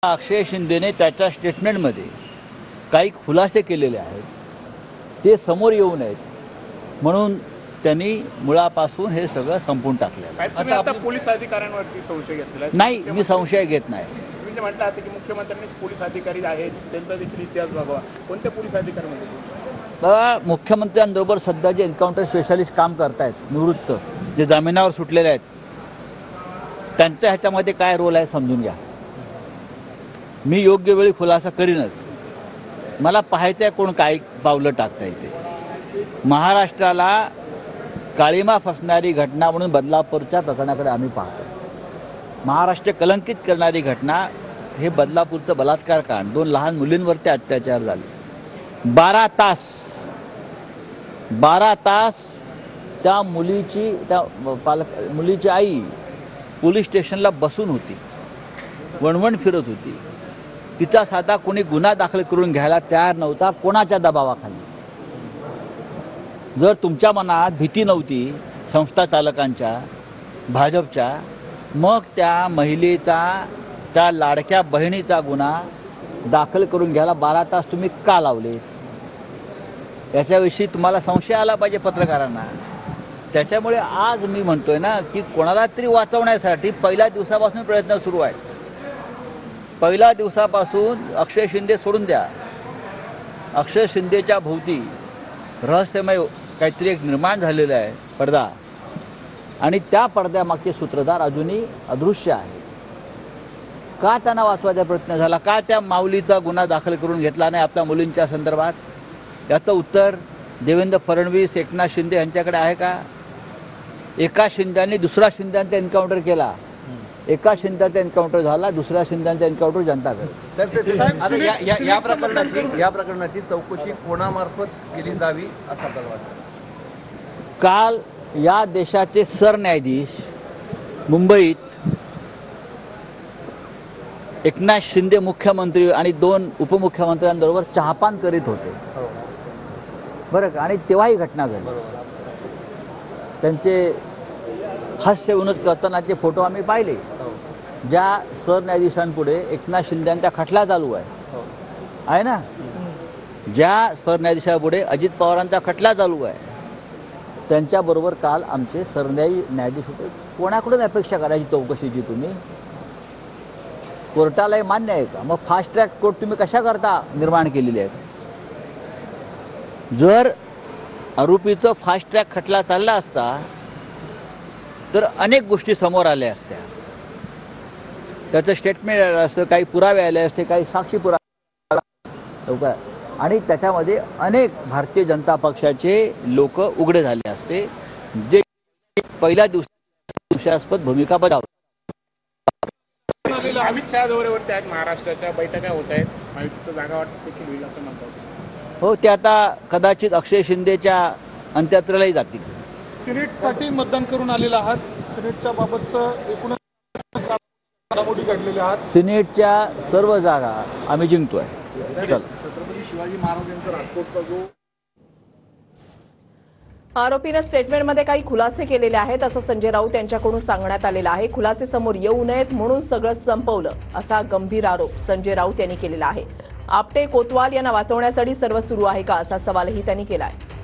अक्षय शिंदेने त्याच्या स्टेटमेंटमध्ये काही खुलासे केलेले आहेत, ते समोर येऊ नयेत म्हणून त्यांनी मुळापासून हे सगळं संपून टाकलं. आता पोलीस अधिकाऱ्यांवरती संशय घेतला नाही, मी संशय घेत नाही. म्हणजे म्हटलं आता की मुख्यमंत्र्यांनीच पोलीस अधिकारी आहेत, त्यांचा देखील इतिहास बघावा. कोणत्या पोलीस अधिकारी? मुख्यमंत्र्यांबरोबर सध्या जे एन्काउंटर स्पेशालिस्ट काम करतायत निवृत्त, जे जामिनावर सुटलेले आहेत, त्यांच्या ह्याच्यामध्ये काय रोल आहे समजून घ्या. मी योग्य वेळी खुलासा करीनच. मला पाहायचं आहे कोण काय पावलं टाकता येते. महाराष्ट्राला काळीमा फसणारी घटना म्हणून बदलापूरच्या प्रकरणाकडे आम्ही पाहतो. महाराष्ट्र कलंकित करणारी घटना हे बदलापूरचं बलात्कार कांड, 2 लहान मुलींवरती अत्याचार झाले. 12 तास त्या मुलीची आई पोलीस स्टेशनला बसून होती, वणवण फिरत होती. तिचा साधा कोणी गुन्हा दाखल करून घ्यायला तयार नव्हता, कोणाच्या दबावाखाली. जर तुमच्या मनात भीती नव्हती संस्था चालकांच्या, भाजपच्या, मग त्या महिलेचा, त्या लाडक्या बहिणीचा गुन्हा दाखल करून घ्यायला 12 तास तुम्ही का लावले? याच्याविषयी तुम्हाला संशय आला पाहिजे पत्रकारांना. त्याच्यामुळे आज मी म्हणतोय ना की कोणाला तरी वाचवण्यासाठी पहिल्या दिवसापासून प्रयत्न सुरू आहेत. पहिल्या दिवसापासून अक्षय शिंदे सोडून द्या, अक्षय शिंदेच्या भोवती रहस्यमय काहीतरी एक निर्माण झालेला आहे पडदा, आणि त्या पडद्यामागचे सूत्रधार अजूनही अदृश्य आहे. का त्यांना वाचवायचा प्रयत्न झाला? का त्या माऊलीचा गुन्हा दाखल करून घेतला नाही आपल्या मुलींच्या संदर्भात? याचं उत्तर देवेंद्र फडणवीस, एकनाथ शिंदे यांच्याकडे आहे का? एका शिंद्यांनी दुसरा शिंद्यांचा एन्काउंटर केला, एका शिंद्याचा एन्काउंटर झाला, दुसऱ्या शिंद्यांचा एन्काउंटर जनता करे. या प्रकरणाची चौकशी कोणामार्फत केली जावी असं आपल्याला वाटतं? काल या देशाचे सरन्यायाधीश मुंबईत एकनाथ शिंदे मुख्यमंत्री आणि 2 उपमुख्यमंत्र्यांबरोबर चहापान करीत होते, बरं का? आणि तेव्हा ही घटना घडली. त्यांचे हास्य विनोद करतानाचे फोटो आम्ही पाहिले. ज्या सरन्यायाधीशांपुढे एकनाथ शिंदेचा खटला चालू आहे ना, ज्या सरन्यायाधीशापुढे अजित पवारांचा खटला चालू आहे, त्यांच्याबरोबर काल आमचे सरन्यायाधीश होते. कोणाकडून अपेक्षा करायची चौकशीची तुम्ही? कोर्टालाही मान्य आहे का? मग फास्ट ट्रॅक कोर्ट तुम्ही कशा करता निर्माण केलेले आहेत? जर आरोपीचं फास्ट ट्रॅक खटला चालला असता तर अनेक गोष्टी समोर आल्या असत्या. त्याचं स्टेटमेंट आलं असतं, काही पुरावे आले असते, काही साक्षी पुरावे, आणि त्याच्यामध्ये अनेक भारतीय जनता पक्षाचे लोक उघडे झाले असते, जे पहिल्या दिवसास्पद भूमिका बजावतात. अमित शहा दौऱ्यावरती आहेत, महाराष्ट्राच्या बैठका होत आहेत, महायुतीचं जागा वाटप देखील होईल असं म्हणतात. हो, ते आता कदाचित अक्षय शिंदेच्या अंत्ययात्रेलाही जातील. सिनेटसाठी मतदान करून आलेला आहात, सिनेटच्या बाबतचं एकूण घडामोडी घडलेल्या आहात. सिनेटच्या सर्व जागा आम्ही जिंकतोय. चल. छत्रपती शिवाजी महाराज यांचा राजकोटचा जो आरोपीने स्टेटमेंटमध्ये काही खुलासे केलेले आहेत असं संजय राऊत यांच्याकडून सांगण्यात आलेलं आहे. खुलासे समोर येऊ नयेत म्हणून सगळं संपवलं असा गंभीर आरोप संजय राऊत यांनी केलेला आहे. आपटे कोतवाल यांना वाचवण्यासाठी सर्व सुरू आहे का असा सवालही त्यांनी केला आहे.